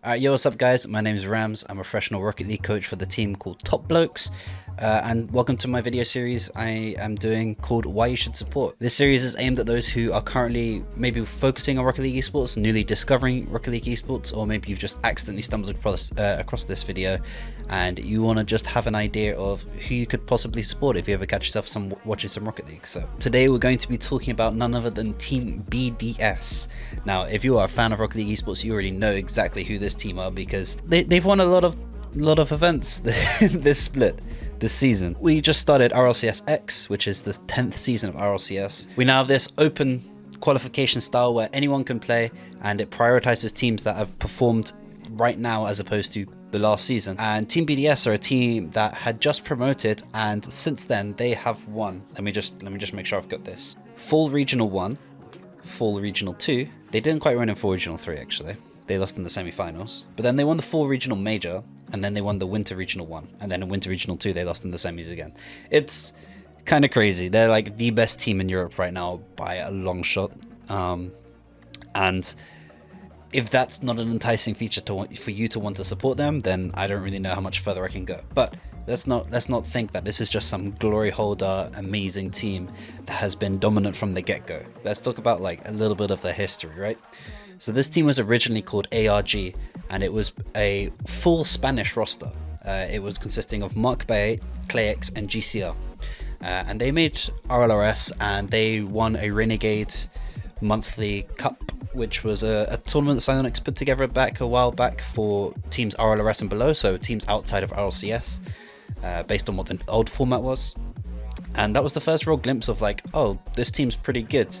Alright, yo, what's up guys? My name is Rams. I'm a professional Rocket League coach for the team called Top Blokes. And welcome to my video series I am doing called Why You Should Support. This series is aimed at those who are currently maybe focusing on Rocket League esports, newly discovering Rocket League esports, or maybe you've just accidentally stumbled across this video and you want to just have an idea of who you could possibly support if you ever catch yourself watching some Rocket League. So today we're going to be talking about none other than Team BDS. Now, if you are a fan of Rocket League esports, you already know exactly who this team are because they've won a lot of events this split. This season. We just started RLCS X, which is the 10th season of RLCS. We now have this open qualification style where anyone can play, and it prioritizes teams that have performed right now as opposed to the last season. And Team BDS are a team that had just promoted, and since then they have won. Let me just make sure I've got this. Full Regional 1, Full Regional 2. They didn't quite win in Full Regional 3 actually. They lost in the semi-finals, but then they won the Full Regional Major, and then they won the Winter Regional 1, and then in Winter Regional 2 they lost in the semis again. It's kind of crazy. They're like the best team in Europe right now by a long shot, and if that's not an enticing feature for you to want to support them, then I don't really know how much further I can go. But let's not think that this is just some glory holder amazing team that has been dominant from the get-go. Let's talk about like a little bit of their history, right? So this team was originally called ARG, and it was a full Spanish roster. It was consisting of Mark Bay, Clayx, and GCR. And they made RLRS, and they won a Renegade monthly cup, which was a tournament that Psyonix put together a while back for teams RLRS and below, so teams outside of RLCS, based on what the old format was. And that was the first real glimpse of like, oh, this team's pretty good.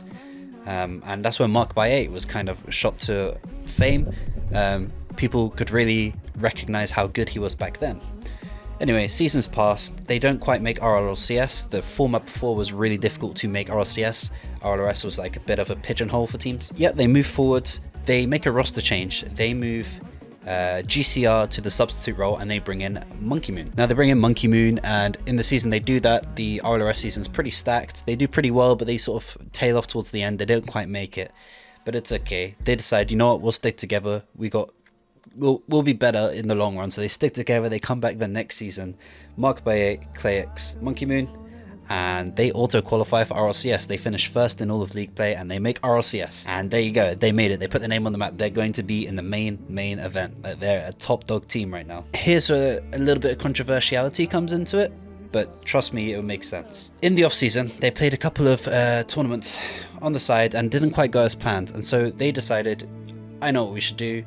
And that's when Mark by 8 was kind of shot to fame. People could really recognize how good he was back then. Anyway, seasons passed. They don't quite make RLCS. The format before was really difficult to make RLCS. RLRS was like a bit of a pigeonhole for teams. Yet they move forward. They make a roster change. They move GCR to the substitute role, and they bring in Monkey Moon. Now they bring in Monkey Moon, and in the season they do that. The RLRS season's pretty stacked. They do pretty well, but they sort of tail off towards the end. They don't quite make it, but it's okay. They decide, you know what, we'll stick together. We'll be better in the long run. So they stick together. They come back the next season. Mark by 8, Clayx, Monkey Moon, and they auto qualify for RLCS. They finish first in all of league play, and they make RLCS. And there you go, they made it. They put their name on the map. They're going to be in the main event. They're a top dog team right now. Here's a little bit of controversiality comes into it, but trust me, it will make sense. In the off season, they played a couple of tournaments on the side and didn't quite go as planned, and so they decided, I know what we should do.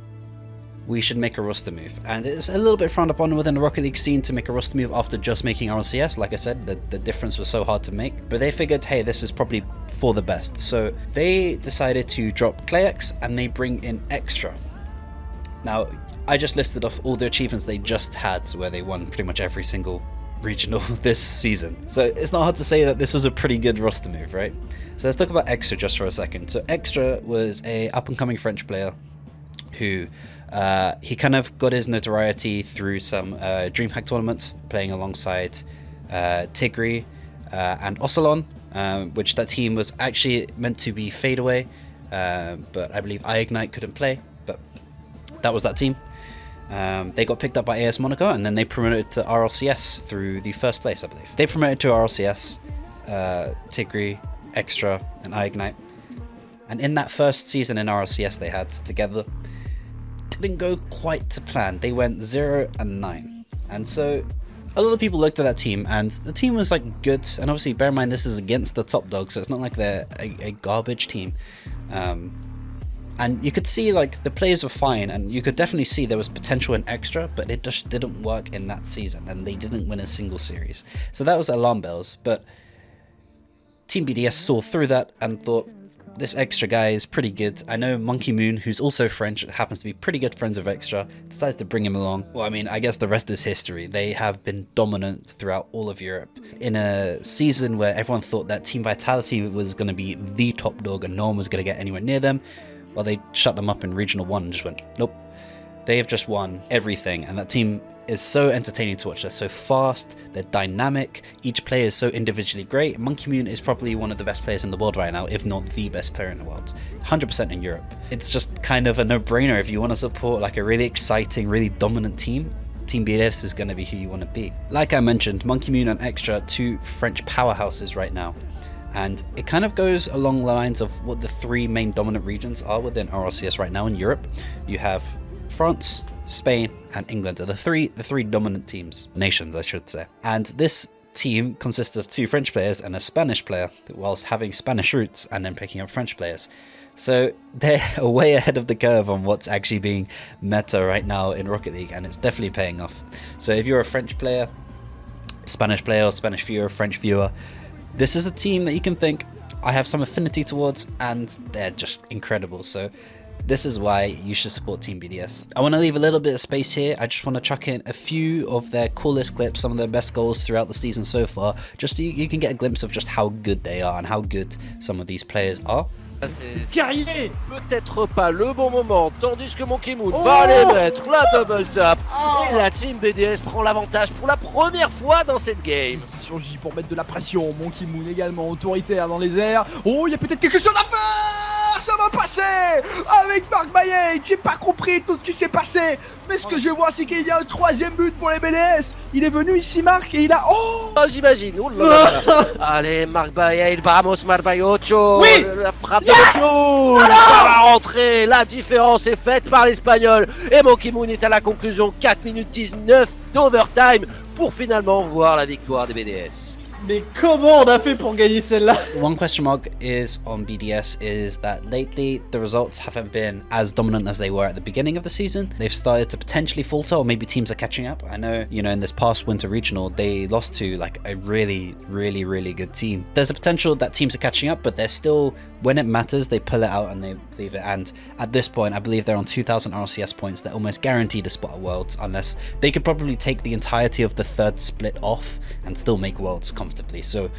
We should make a roster move. And it's a little bit frowned upon within the Rocket League scene to make a roster move after just making RLCS. Like I said, the difference was so hard to make, but they figured, hey, this is probably for the best. So they decided to drop Clayx, and they bring in Extra. Now, I just listed off all the achievements they just had, where they won pretty much every single regional this season. So it's not hard to say that this was a pretty good roster move, right? So let's talk about Extra just for a second. So Extra was a up-and-coming French player who he kind of got his notoriety through some DreamHack tournaments, playing alongside Tigri and Ocelon, which that team was actually meant to be Fadeaway, but I believe iIgnite couldn't play, but that was that team. They got picked up by AS Monaco, and then they promoted to RLCS through the first place, I believe. They promoted to RLCS, Tigri, Extra, and iIgnite. And in that first season in RLCS they had together, didn't go quite to plan. They went 0-9, and so a lot of people looked at that team, and the team was like good. And obviously, bear in mind this is against the top dog, so it's not like they're a garbage team. And you could see like the players were fine, and you could definitely see there was potential in Extra, but it just didn't work in that season, and they didn't win a single series. So that was alarm bells. But Team BDS saw through that and thought, this Extra guy is pretty good. I know Monkey Moon, who's also French, happens to be pretty good friends with Extra, decides to bring him along. Well, I mean, I guess the rest is history. They have been dominant throughout all of Europe. In a season where everyone thought that Team Vitality was going to be the top dog and no one was going to get anywhere near them, well, they shut them up in Regional 1 and just went, nope. They have just won everything, and that team is so entertaining to watch. They're so fast, they're dynamic, each player is so individually great. Monkey Moon is probably one of the best players in the world right now, if not the best player in the world, 100% in Europe. It's just kind of a no-brainer if you want to support like a really exciting, really dominant team. Team BDS is going to be who you want to be. Like I mentioned, Monkey Moon and Extra are 2 French powerhouses right now. And it kind of goes along the lines of what the 3 main dominant regions are within RLCS right now in Europe. You have France, Spain, and England are the three dominant nations, I should say. And this team consists of 2 French players and a Spanish player, whilst having Spanish roots and then picking up French players. So they're way ahead of the curve on what's actually being meta right now in Rocket League, and it's definitely paying off. So if you're a French player, Spanish player, or Spanish viewer, French viewer, this is a team that you can think, I have some affinity towards, and they're just incredible. So this is why you should support Team BDS. I want to leave a little bit of space here. I just want to chuck in a few of their coolest clips, some of their best goals throughout the season so far, just so you can get a glimpse of just how good they are and how good some of these players are. C'est peut-être pas le bon moment, tandis que Monkey Moon va aller mettre la double tap et la Team BDS prend l'avantage pour la première fois dans cette game. Il surgit pour mettre de la pression, Monkey Moon également autoritaire dans les airs. Oh, il y a peut-être quelque chose à faire. Ça va passer avec Marc Baillet. J'ai pas compris tout ce qui s'est passé, mais ce que je vois c'est qu'il y a un 3e but pour les BDS. Il est venu ici Marc et il a... Oh, j'imagine. Oh là là. Allez, Marc Baillet, vamos Marc Baillet, oui, la frappe de ça va rentrer. La différence est faite par l'Espagnol et Monkey Moon est à la conclusion. 4 minutes 19 d'overtime pour finalement voir la victoire des BDS. Mais comment on a fait pour gagner celle-là? One question mark is on BDS is that lately the results haven't been as dominant as they were at the beginning of the season. They've started to potentially falter, or maybe teams are catching up. I know, you know, in this past winter regional, they lost to like a really good team. There's a potential that teams are catching up, but they're still, when it matters, they pull it out and they leave it. And at this point, I believe they're on 2,000 RCS points. They're almost guaranteed a spot at Worlds, unless they could probably take the entirety of the 3rd split off and still make Worlds comfortably. So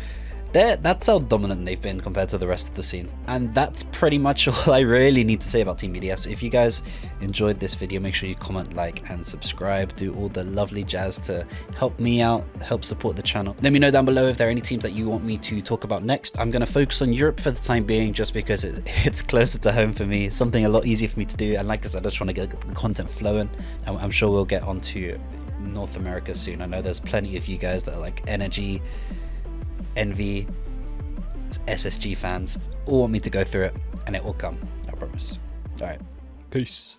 that's how dominant they've been compared to the rest of the scene. And that's pretty much all I really need to say about Team BDS. If you guys enjoyed this video, make sure you comment, like, and subscribe. Do all the lovely jazz to help me out, help support the channel. Let me know down below if there are any teams that you want me to talk about next. I'm going to focus on Europe for the time being, just because it's closer to home for me. Something a lot easier for me to do. And like I said, I just want to get the content flowing. I'm sure we'll get onto North America soon. I know there's plenty of you guys that are like Energy, Envy, SSG fans, all want me to go through it, and it will come, I promise. Alright, peace.